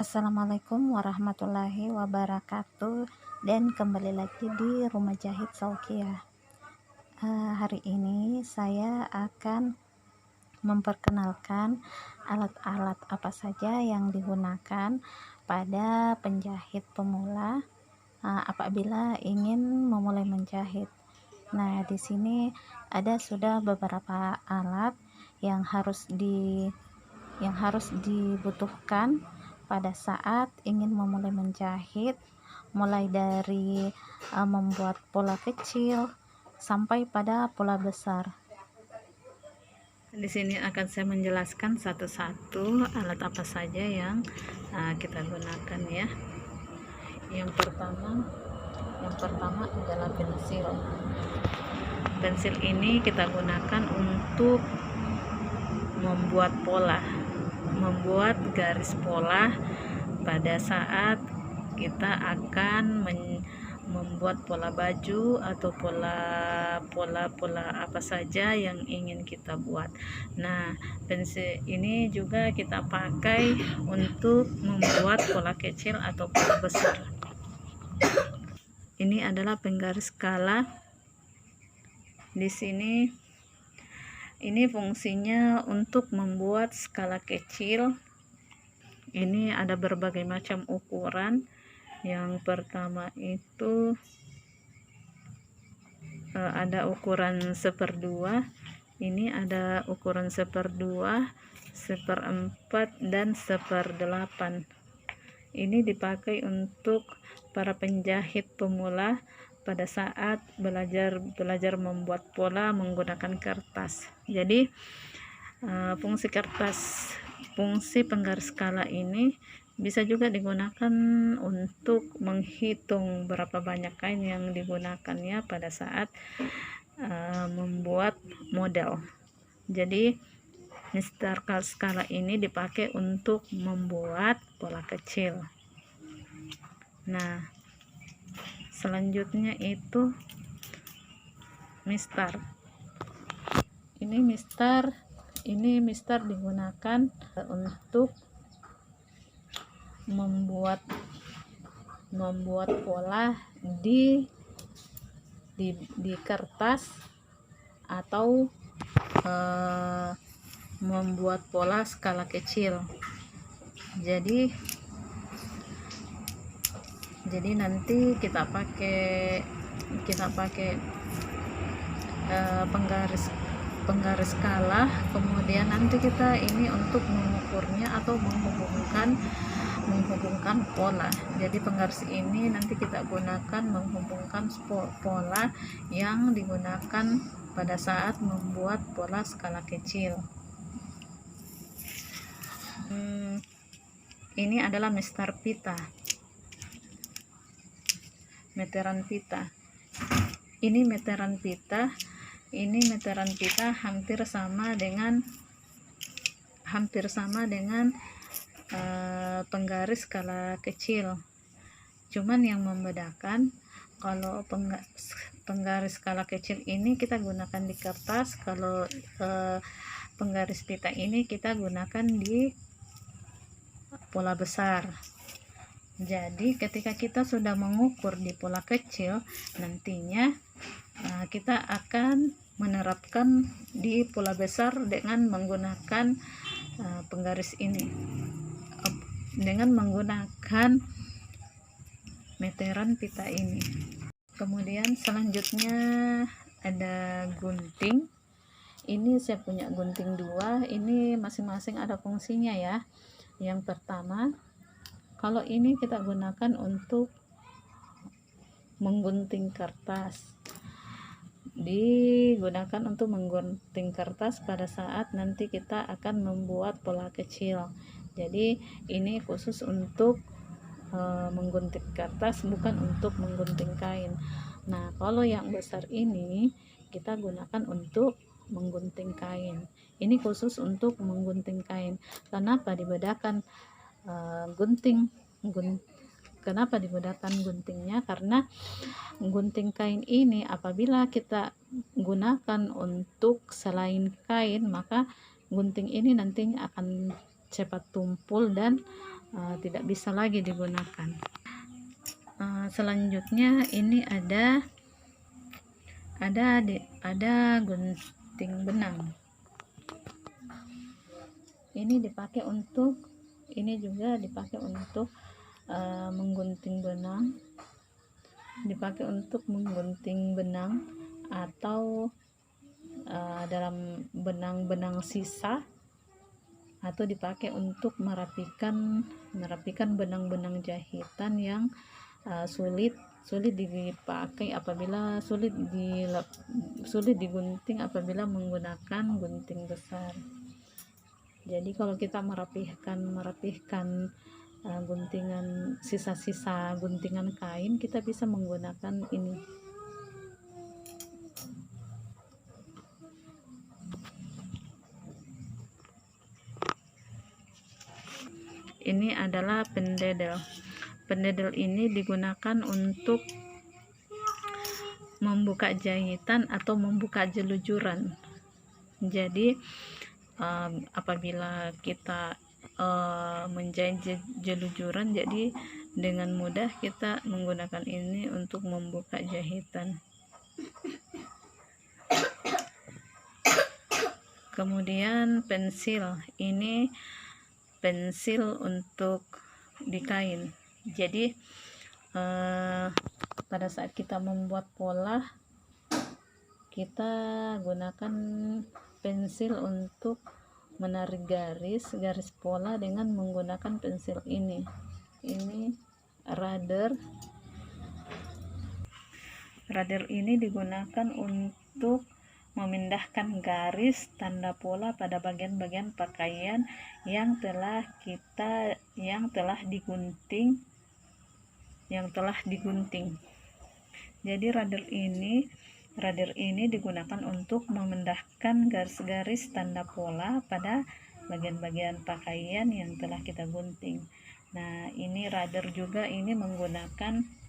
Assalamualaikum warahmatullahi wabarakatuh, dan kembali lagi di Rumah Jahit Saukiah. Hari ini saya akan memperkenalkan alat-alat apa saja yang digunakan pada penjahit pemula apabila ingin memulai menjahit. Nah, di sini ada sudah beberapa alat yang harus dibutuhkan pada saat ingin memulai menjahit, mulai dari membuat pola kecil sampai pada pola besar. Di sini akan saya menjelaskan satu-satu alat apa saja yang kita gunakan ya. Yang pertama adalah pensil. Pensil ini kita gunakan untuk membuat pola, membuat garis pola pada saat kita akan membuat pola baju atau pola apa saja yang ingin kita buat. Nah, pensil ini juga kita pakai untuk membuat pola kecil atau pola besar. Ini adalah penggaris skala. Di sini ini fungsinya untuk membuat skala kecil. Ini ada berbagai macam ukuran. Yang pertama itu ada ukuran 1/2. Ini ada ukuran 1/2, 1/4, dan 1/8. Ini dipakai untuk para penjahit pemula pada saat belajar membuat pola menggunakan kertas. Jadi fungsi penggaris skala ini bisa juga digunakan untuk menghitung berapa banyak kain yang digunakan ya pada saat membuat model. Jadi Mister skala ini dipakai untuk membuat pola kecil. Nah, selanjutnya itu Mister. Ini Mister digunakan untuk membuat pola di kertas atau membuat pola skala kecil. Jadi nanti kita pakai penggaris skala, kemudian nanti kita ini untuk mengukurnya atau menghubungkan pola. Jadi penggaris ini nanti kita gunakan menghubungkan pola yang digunakan pada saat membuat pola skala kecil. Ini adalah meteran pita. Ini meteran pita hampir sama dengan penggaris skala kecil. Cuman yang membedakan, kalau penggaris skala kecil ini kita gunakan di kertas, kalau penggaris pita ini kita gunakan di pola besar. Jadi ketika kita sudah mengukur di pola kecil, nantinya kita akan menerapkan di pola besar dengan menggunakan penggaris ini, dengan menggunakan meteran pita ini. Kemudian selanjutnya ada gunting. Ini saya punya gunting 2. Ini masing-masing ada fungsinya ya. Yang pertama, kalau ini kita gunakan untuk menggunting kertas. Digunakan untuk menggunting kertas pada saat nanti kita akan membuat pola kecil. Jadi ini khusus untuk menggunting kertas, bukan untuk menggunting kain. Nah, kalau yang besar ini kita gunakan untuk menggunting kain. Ini khusus untuk menggunting kain. Kenapa dibedakan kenapa dibedakan guntingnya? Karena gunting kain ini apabila kita gunakan untuk selain kain, maka gunting ini nantinya akan cepat tumpul dan tidak bisa lagi digunakan. Selanjutnya ini ada gunting benang. Ini juga dipakai untuk menggunting benang, atau dalam benang-benang sisa, atau dipakai untuk merapikan benang-benang jahitan yang sulit dipakai apabila sulit digunting apabila menggunakan gunting besar. Jadi kalau kita merapihkan guntingan, sisa-sisa guntingan kain, kita bisa menggunakan ini. Ini adalah pendedel. Pendedel ini digunakan untuk membuka jahitan atau membuka jelujuran. Jadi apabila kita menjahit jelujuran, jadi dengan mudah kita menggunakan ini untuk membuka jahitan. Kemudian pensil, ini pensil untuk di kain. Jadi pada saat kita membuat pola, kita gunakan pensil untuk menarik garis pola dengan menggunakan pensil ini. Ini radar ini digunakan untuk memindahkan garis tanda pola pada bagian-bagian pakaian yang telah digunting. Jadi radar ini digunakan untuk memindahkan garis-garis tanda pola pada bagian-bagian pakaian yang telah kita gunting. Nah, ini radar juga ini menggunakan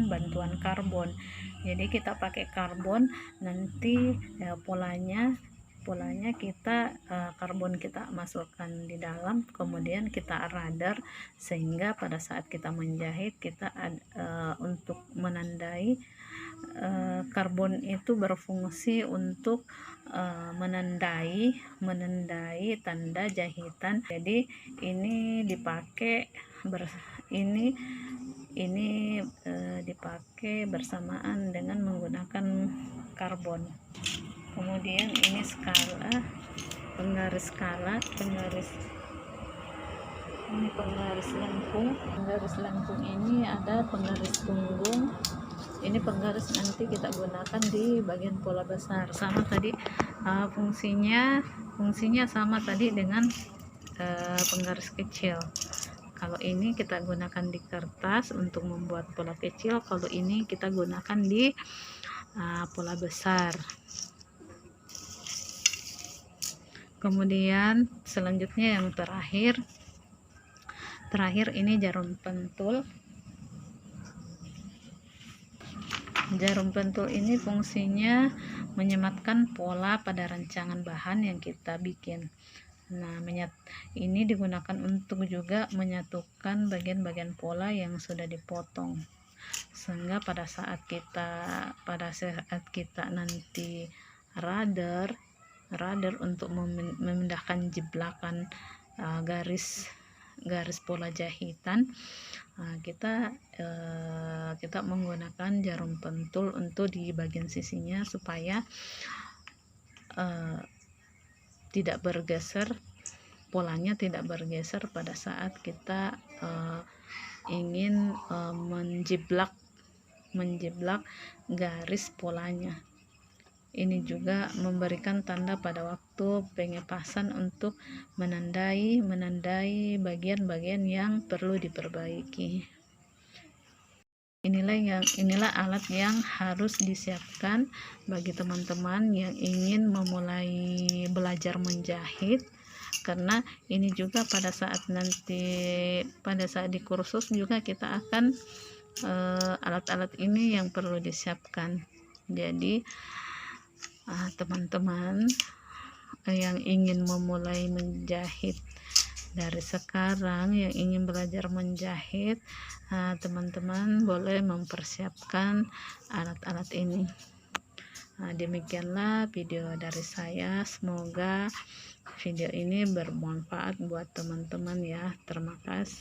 bantuan karbon. Jadi kita pakai karbon, nanti polanya kita karbon kita masukkan di dalam, kemudian kita radar, sehingga pada saat kita menjahit kita untuk menandai, karbon itu berfungsi untuk menandai tanda jahitan. Jadi ini dipakai dipakai bersamaan dengan menggunakan karbon. Kemudian ini penggaris lengkung ini ada penggaris punggung. Ini penggaris nanti kita gunakan di bagian pola besar. Sama tadi fungsinya sama tadi dengan penggaris kecil. Kalau ini kita gunakan di kertas untuk membuat pola kecil, kalau ini kita gunakan di pola besar. Kemudian selanjutnya yang terakhir ini jarum pentul. Jarum pentul ini fungsinya menyematkan pola pada rancangan bahan yang kita bikin. Nah, ini digunakan untuk juga menyatukan bagian-bagian pola yang sudah dipotong, sehingga pada saat kita nanti radar untuk memindahkan jeblakan garis pola jahitan, kita menggunakan jarum pentul untuk di bagian sisinya supaya tidak bergeser, polanya tidak bergeser pada saat kita ingin menjiblak garis polanya. Ini juga memberikan tanda pada waktu pengepasan untuk menandai bagian-bagian yang perlu diperbaiki. Inilah alat yang harus disiapkan bagi teman-teman yang ingin memulai belajar menjahit, karena ini juga pada saat di kursus juga kita akan alat-alat ini yang perlu disiapkan. Jadi teman-teman yang ingin memulai menjahit dari sekarang yang ingin belajar menjahit, teman-teman boleh mempersiapkan alat-alat ini. Demikianlah video dari saya, semoga video ini bermanfaat buat teman-teman ya. Terima kasih.